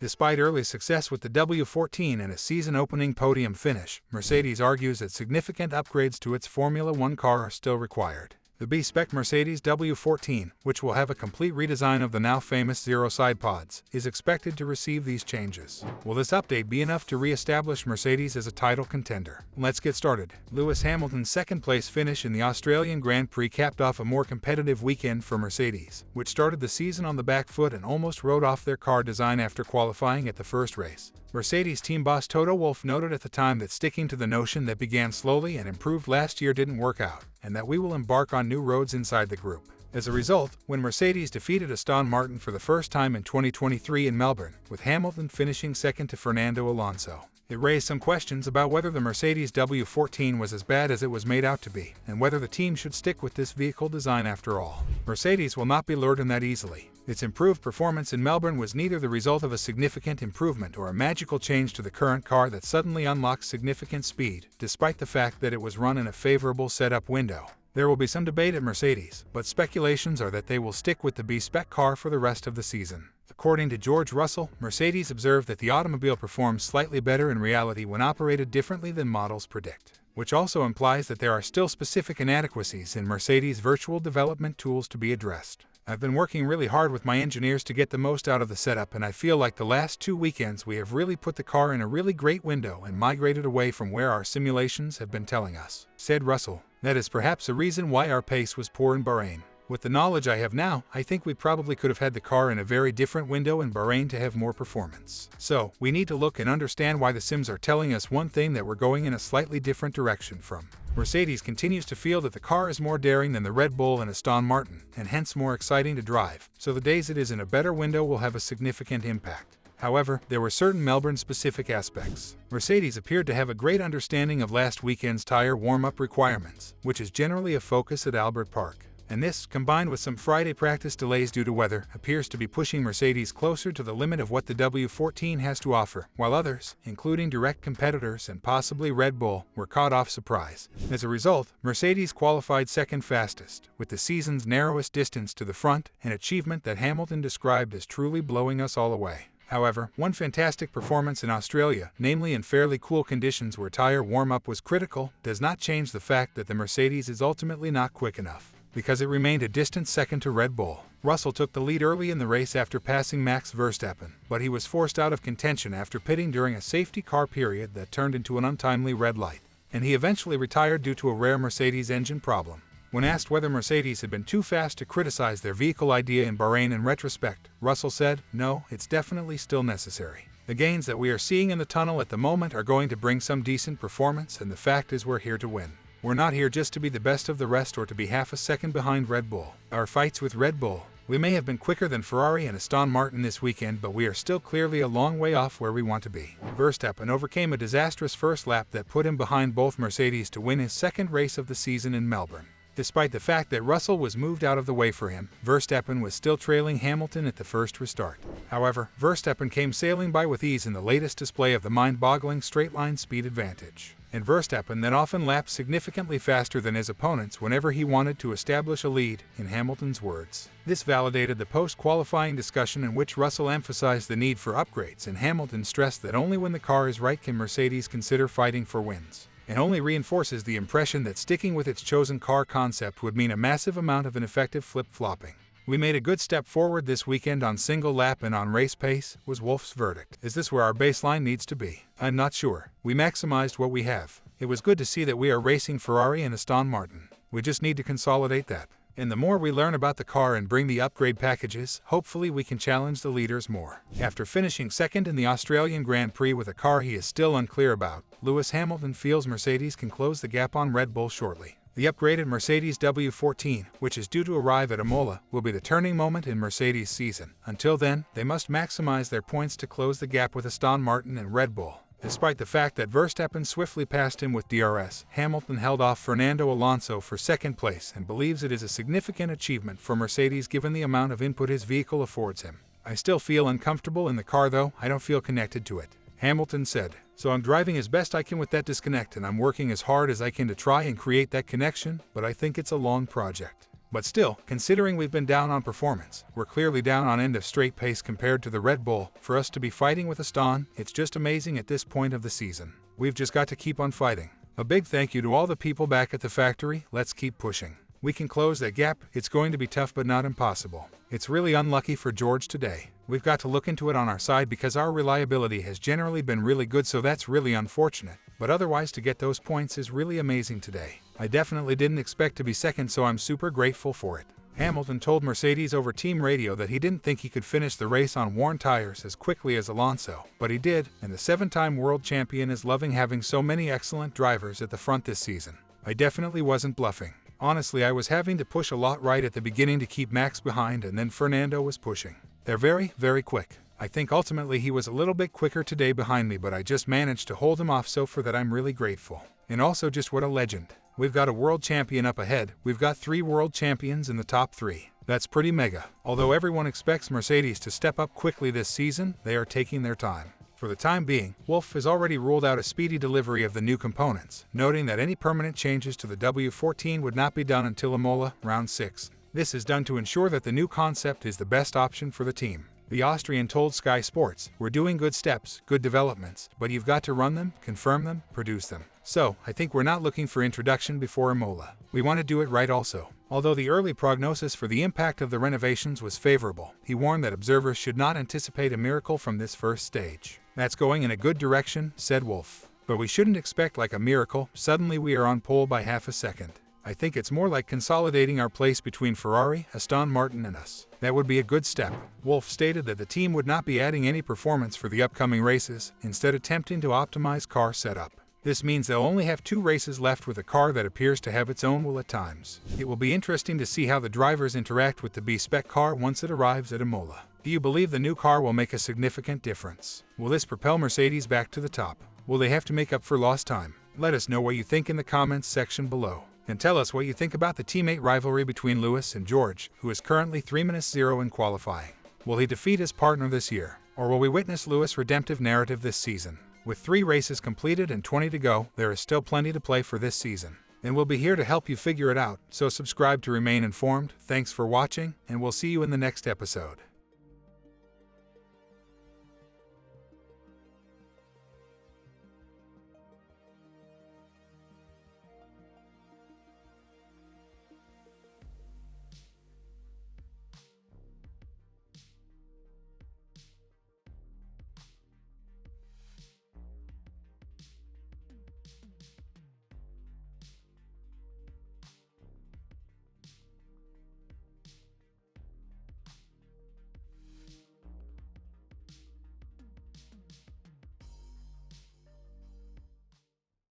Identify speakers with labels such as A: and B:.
A: Despite early success with the W14 and a season-opening podium finish, Mercedes argues that significant upgrades to its Formula One car are still required. The B-spec Mercedes W14, which will have a complete redesign of the now famous zero-sidepods, is expected to receive these changes. Will this update be enough to re-establish Mercedes as a title contender? Let's get started. Lewis Hamilton's second-place finish in the Australian Grand Prix capped off a more competitive weekend for Mercedes, which started the season on the back foot and almost wrote off their car design after qualifying at the first race. Mercedes team boss Toto Wolff noted at the time that sticking to the notion that began slowly and improved last year didn't work out, and that we will embark on new roads inside the group. As a result, when Mercedes defeated Aston Martin for the first time in 2023 in Melbourne, with Hamilton finishing second to Fernando Alonso, it raised some questions about whether the Mercedes W14 was as bad as it was made out to be, and whether the team should stick with this vehicle design after all. Mercedes will not be lured in that easily. Its improved performance in Melbourne was neither the result of a significant improvement or a magical change to the current car that suddenly unlocks significant speed, despite the fact that it was run in a favorable setup window. There will be some debate at Mercedes, but speculations are that they will stick with the B-spec car for the rest of the season. According to George Russell, Mercedes observed that the automobile performs slightly better in reality when operated differently than models predict, which also implies that there are still specific inadequacies in Mercedes' virtual development tools to be addressed. I've been working really hard with my engineers to get the most out of the setup, and I feel like the last 2 weekends we have really put the car in a really great window and migrated away from where our simulations have been telling us, said Russell. That is perhaps a reason why our pace was poor in Bahrain. With the knowledge I have now, I think we probably could have had the car in a very different window in Bahrain to have more performance. So, we need to look and understand why the sims are telling us one thing that we're going in a slightly different direction from. Mercedes continues to feel that the car is more daring than the Red Bull and Aston Martin, and hence more exciting to drive, so the days it is in a better window will have a significant impact. However, there were certain Melbourne-specific aspects. Mercedes appeared to have a great understanding of last weekend's tire warm-up requirements, which is generally a focus at Albert Park. And this, combined with some Friday practice delays due to weather, appears to be pushing Mercedes closer to the limit of what the W14 has to offer, while others, including direct competitors and possibly Red Bull, were caught off surprise. As a result, Mercedes qualified second fastest, with the season's narrowest distance to the front, an achievement that Hamilton described as truly blowing us all away. However, one fantastic performance in Australia, namely in fairly cool conditions where tire warm-up was critical, does not change the fact that the Mercedes is ultimately not quick enough, because it remained a distant second to Red Bull. Russell took the lead early in the race after passing Max Verstappen, but he was forced out of contention after pitting during a safety car period that turned into an untimely red light, and he eventually retired due to a rare Mercedes engine problem. When asked whether Mercedes had been too fast to criticize their vehicle idea in Bahrain in retrospect, Russell said, "No, it's definitely still necessary. The gains that we are seeing in the tunnel at the moment are going to bring some decent performance, and the fact is we're here to win. We're not here just to be the best of the rest or to be half a second behind Red Bull. Our fights with Red Bull, we may have been quicker than Ferrari and Aston Martin this weekend, but we are still clearly a long way off where we want to be." Verstappen overcame a disastrous first lap that put him behind both Mercedes to win his second race of the season in Melbourne. Despite the fact that Russell was moved out of the way for him, Verstappen was still trailing Hamilton at the first restart. However, Verstappen came sailing by with ease in the latest display of the mind-boggling straight-line speed advantage. And Verstappen then often lapped significantly faster than his opponents whenever he wanted to establish a lead, in Hamilton's words. This validated the post-qualifying discussion in which Russell emphasized the need for upgrades, and Hamilton stressed that only when the car is right can Mercedes consider fighting for wins. It only reinforces the impression that sticking with its chosen car concept would mean a massive amount of ineffective flip-flopping. "We made a good step forward this weekend on single lap and on race pace," was Wolff's verdict. "Is this where our baseline needs to be? I'm not sure. We maximized what we have. It was good to see that we are racing Ferrari and Aston Martin. We just need to consolidate that. And the more we learn about the car and bring the upgrade packages, hopefully we can challenge the leaders more." After finishing second in the Australian Grand Prix with a car he is still unclear about, Lewis Hamilton feels Mercedes can close the gap on Red Bull shortly. The upgraded Mercedes W14, which is due to arrive at Imola, will be the turning moment in Mercedes' season. Until then, they must maximize their points to close the gap with Aston Martin and Red Bull. Despite the fact that Verstappen swiftly passed him with DRS, Hamilton held off Fernando Alonso for second place and believes it is a significant achievement for Mercedes given the amount of input his vehicle affords him. "I still feel uncomfortable in the car though, I don't feel connected to it," Hamilton said. "So I'm driving as best I can with that disconnect, and I'm working as hard as I can to try and create that connection, but I think it's a long project." But still, considering we've been down on performance, we're clearly down on end of straight pace compared to the Red Bull, for us to be fighting with Aston, it's just amazing at this point of the season. We've just got to keep on fighting. A big thank you to all the people back at the factory, let's keep pushing. We can close that gap, it's going to be tough but not impossible. It's really unlucky for George today. We've got to look into it on our side because our reliability has generally been really good, so that's really unfortunate. But otherwise, to get those points is really amazing today. I definitely didn't expect to be second, so I'm super grateful for it. Hamilton told Mercedes over team radio that he didn't think he could finish the race on worn tires as quickly as Alonso, but he did, and the 7-time world champion is loving having so many excellent drivers at the front this season. I definitely wasn't bluffing. Honestly, I was having to push a lot right at the beginning to keep Max behind, and then Fernando was pushing. They're very, very quick. I think ultimately he was a little bit quicker today behind me, but I just managed to hold him off, so for that I'm really grateful. And also just what a legend. We've got a world champion up ahead, we've got 3 world champions in the top 3. That's pretty mega. Although everyone expects Mercedes to step up quickly this season, they are taking their time. For the time being, Wolff has already ruled out a speedy delivery of the new components, noting that any permanent changes to the W14 would not be done until Imola, round 6. This is done to ensure that the new concept is the best option for the team. The Austrian told Sky Sports, "We're doing good steps, good developments, but you've got to run them, confirm them, produce them." So, I think we're not looking for introduction before Imola. We want to do it right also. Although the early prognosis for the impact of the renovations was favorable, he warned that observers should not anticipate a miracle from this first stage. "That's going in a good direction," said Wolff. "But we shouldn't expect like a miracle, suddenly we are on pole by half a second. I think it's more like consolidating our place between Ferrari, Aston Martin and us. That would be a good step." Wolff stated that the team would not be adding any performance for the upcoming races, instead attempting to optimize car setup. This means they'll only have 2 races left with a car that appears to have its own will at times. It will be interesting to see how the drivers interact with the B-spec car once it arrives at Imola. Do you believe the new car will make a significant difference? Will this propel Mercedes back to the top? Will they have to make up for lost time? Let us know what you think in the comments section below. And tell us what you think about the teammate rivalry between Lewis and George, who is currently 3-0 in qualifying. Will he defeat his partner this year? Or will we witness Lewis' redemptive narrative this season? With 3 races completed and 20 to go, there is still plenty to play for this season. And we'll be here to help you figure it out, so subscribe to remain informed. Thanks for watching, and we'll see you in the next episode.